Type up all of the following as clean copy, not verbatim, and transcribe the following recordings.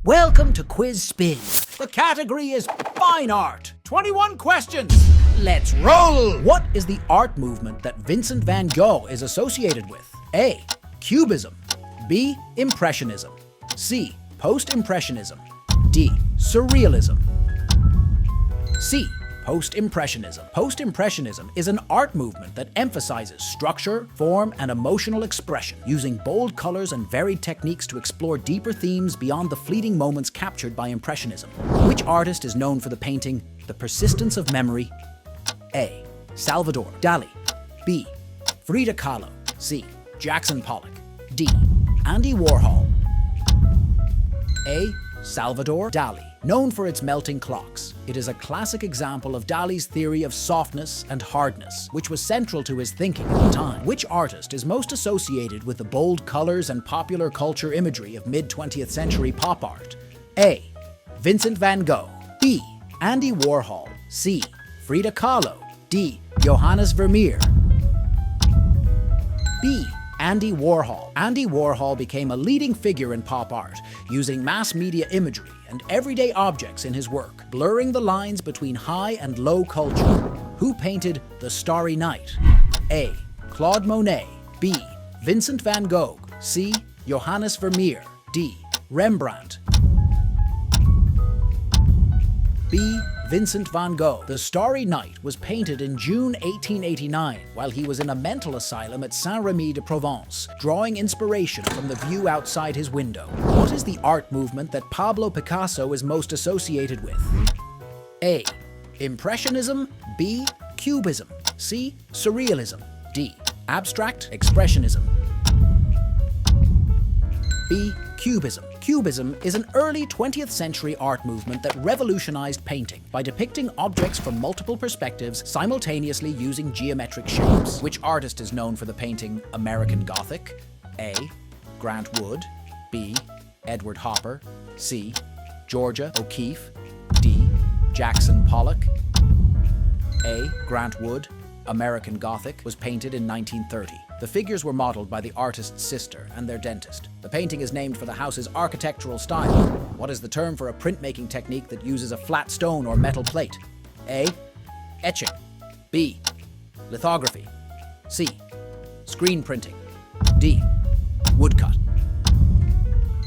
Welcome to Quiz Spin. The category is Fine Art. 21 questions. Let's roll! What is the art movement that Vincent van Gogh is associated with? A. Cubism. B. Impressionism. C. Post-Impressionism. D. Surrealism. C. Post-Impressionism. Post-Impressionism is an art movement that emphasizes structure, form, and emotional expression, using bold colors and varied techniques to explore deeper themes beyond the fleeting moments captured by Impressionism. Which artist is known for the painting The Persistence of Memory? A. Salvador Dali. B. Frida Kahlo. C. Jackson Pollock. D. Andy Warhol. A. Salvador Dali. Known for its melting clocks, it is a classic example of Dali's theory of softness and hardness, which was central to his thinking at the time. Which artist is most associated with the bold colors and popular culture imagery of mid-20th century pop art? A. Vincent van Gogh. B. Andy Warhol. C. Frida Kahlo. D. Johannes Vermeer. B. Andy Warhol. Andy Warhol became a leading figure in pop art, using mass media imagery and everyday objects in his work, blurring the lines between high and low culture. Who painted The Starry Night? A. Claude Monet. B. Vincent van Gogh. C. Johannes Vermeer. D. Rembrandt. B. Vincent van Gogh. The Starry Night was painted in June 1889 while he was in a mental asylum at Saint-Rémy-de-Provence, drawing inspiration from the view outside his window. What is the art movement that Pablo Picasso is most associated with? A. Impressionism. B. Cubism. C. Surrealism. D. Abstract Expressionism. B. Cubism. Cubism is an early 20th century art movement that revolutionized painting by depicting objects from multiple perspectives simultaneously using geometric shapes. Which artist is known for the painting American Gothic? A. Grant Wood. B. Edward Hopper. C. Georgia O'Keeffe. D. Jackson Pollock. A. Grant Wood. American Gothic was painted in 1930. The figures were modeled by the artist's sister and their dentist. The painting is named for the house's architectural style. What is the term for a printmaking technique that uses a flat stone or metal plate? A. Etching. B. Lithography. C. Screen printing. D. Woodcut.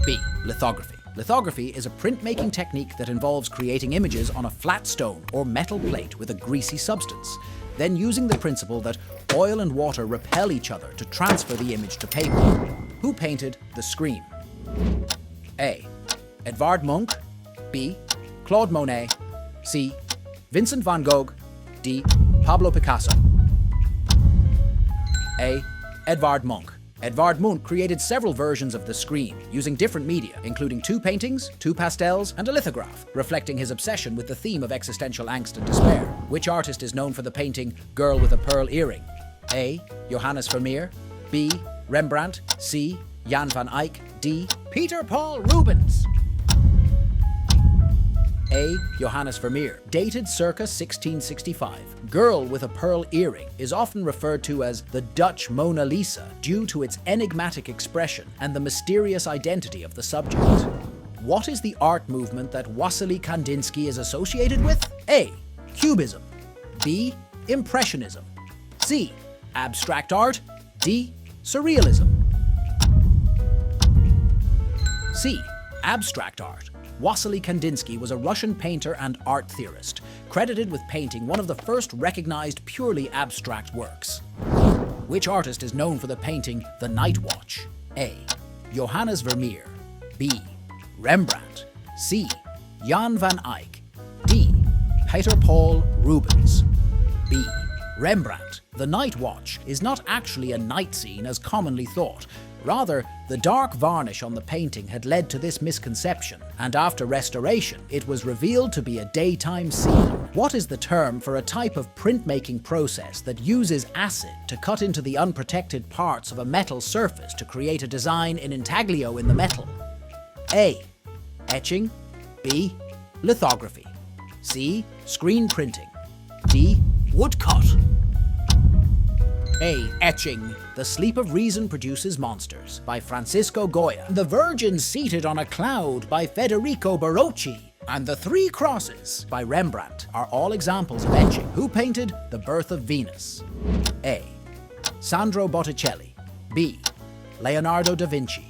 B. Lithography. Lithography is a printmaking technique that involves creating images on a flat stone or metal plate with a greasy substance, then using the principle that oil and water repel each other to transfer the image to paper. Who painted The Scream? A. Edvard Munch. B. Claude Monet. C. Vincent van Gogh. D. Pablo Picasso. A. Edvard Munch. Edvard Munch created several versions of The Scream, using different media, including 2 paintings, 2 pastels, and a lithograph, reflecting his obsession with the theme of existential angst and despair. Which artist is known for the painting Girl with a Pearl Earring? A. Johannes Vermeer. B. Rembrandt. C. Jan van Eyck. D. Peter Paul Rubens. A. Johannes Vermeer, dated circa 1665. Girl with a Pearl Earring is often referred to as the Dutch Mona Lisa due to its enigmatic expression and the mysterious identity of the subject. What is the art movement that Wassily Kandinsky is associated with? A. Cubism. B. Impressionism. C. Abstract art. D. Surrealism. C. Abstract art. Wassily Kandinsky was a Russian painter and art theorist, credited with painting one of the first recognized purely abstract works. Which artist is known for the painting The Night Watch? A. Johannes Vermeer. B. Rembrandt. C. Jan van Eyck. D. Peter Paul Rubens. B. Rembrandt. The Night Watch is not actually a night scene as commonly thought. Rather, the dark varnish on the painting had led to this misconception, and after restoration, it was revealed to be a daytime scene. What is the term for a type of printmaking process that uses acid to cut into the unprotected parts of a metal surface to create a design in intaglio in the metal? A. Etching. B. Lithography. C. Screen printing. D. Woodcut. A. Etching. The Sleep of Reason Produces Monsters by Francisco Goya. The Virgin Seated on a Cloud by Federico Barocci. And The Three Crosses by Rembrandt are all examples of etching. Who painted The Birth of Venus? A. Sandro Botticelli. B. Leonardo da Vinci.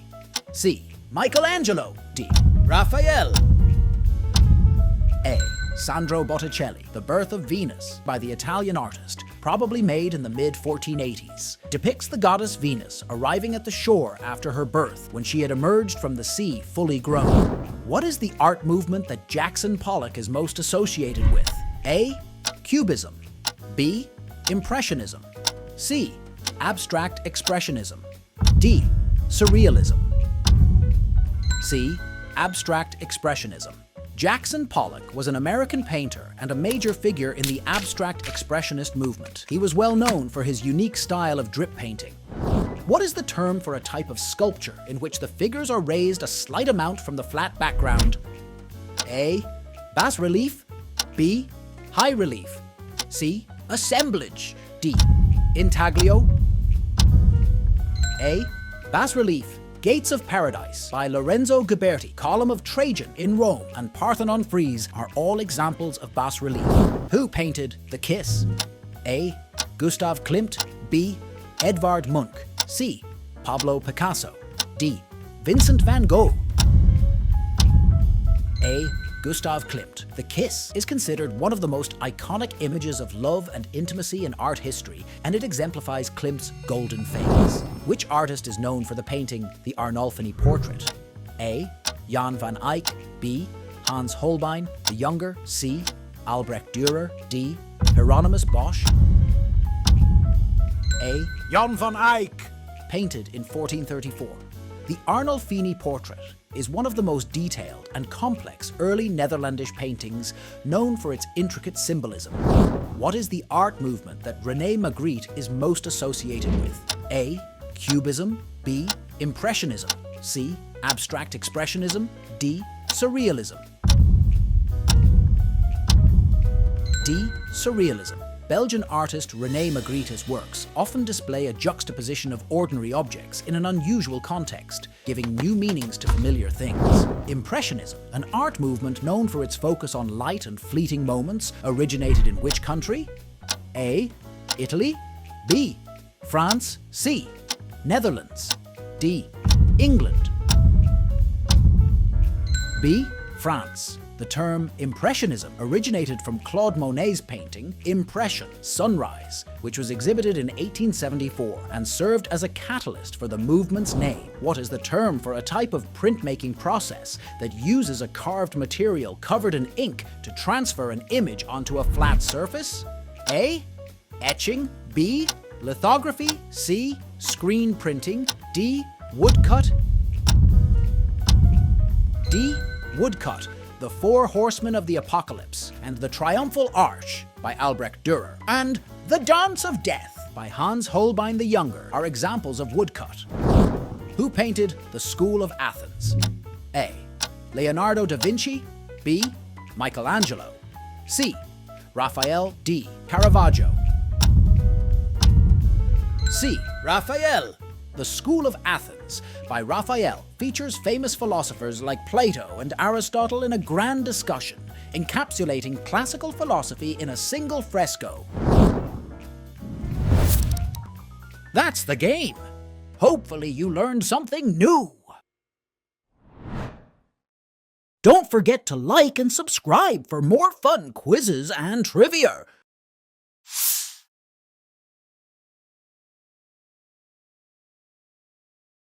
C. Michelangelo. D. Raphael. A. Sandro Botticelli. The Birth of Venus by the Italian artist, probably made in the mid-1480s, depicts the goddess Venus arriving at the shore after her birth when she had emerged from the sea fully grown. What is the art movement that Jackson Pollock is most associated with? A. Cubism. B. Impressionism. C. Abstract Expressionism. D. Surrealism. C. Abstract Expressionism. Jackson Pollock was an American painter and a major figure in the abstract expressionist movement. He was well known for his unique style of drip painting. What is the term for a type of sculpture in which the figures are raised a slight amount from the flat background? A. Bas relief. B. High relief. C. Assemblage. D. Intaglio. A. Bas relief. Gates of Paradise by Lorenzo Ghiberti, Column of Trajan in Rome, and Parthenon frieze are all examples of bas relief. Who painted The Kiss? A. Gustav Klimt. B. Edvard Munch. C. Pablo Picasso. D. Vincent van Gogh. A. Gustav Klimt. The Kiss is considered one of the most iconic images of love and intimacy in art history, and it exemplifies Klimt's golden phase. Which artist is known for the painting The Arnolfini Portrait? A. Jan van Eyck. B. Hans Holbein the Younger. C. Albrecht Dürer. D. Hieronymus Bosch. A. Jan van Eyck. Painted in 1434. The Arnolfini Portrait is one of the most detailed and complex early Netherlandish paintings, known for its intricate symbolism. What is the art movement that René Magritte is most associated with? A. Cubism. B. Impressionism. C. Abstract Expressionism. D. Surrealism. D. Surrealism. Belgian artist René Magritte's works often display a juxtaposition of ordinary objects in an unusual context, giving new meanings to familiar things. Impressionism, an art movement known for its focus on light and fleeting moments, originated in which country? A. Italy. B. France. C. Netherlands. D. England. B. France. The term Impressionism originated from Claude Monet's painting Impression, Sunrise, which was exhibited in 1874 and served as a catalyst for the movement's name. What is the term for a type of printmaking process that uses a carved material covered in ink to transfer an image onto a flat surface? A. Etching. B. Lithography. C. Screen printing. D. Woodcut. D. Woodcut. The Four Horsemen of the Apocalypse and The Triumphal Arch by Albrecht Dürer, and The Dance of Death by Hans Holbein the Younger are examples of woodcut. Who painted The School of Athens? A. Leonardo da Vinci. B. Michelangelo. C. Raphael. D. Caravaggio. C. Raphael. The School of Athens by Raphael features famous philosophers like Plato and Aristotle in a grand discussion, encapsulating classical philosophy in a single fresco. That's the game. Hopefully you learned something new. Don't forget to like and subscribe for more fun quizzes and trivia.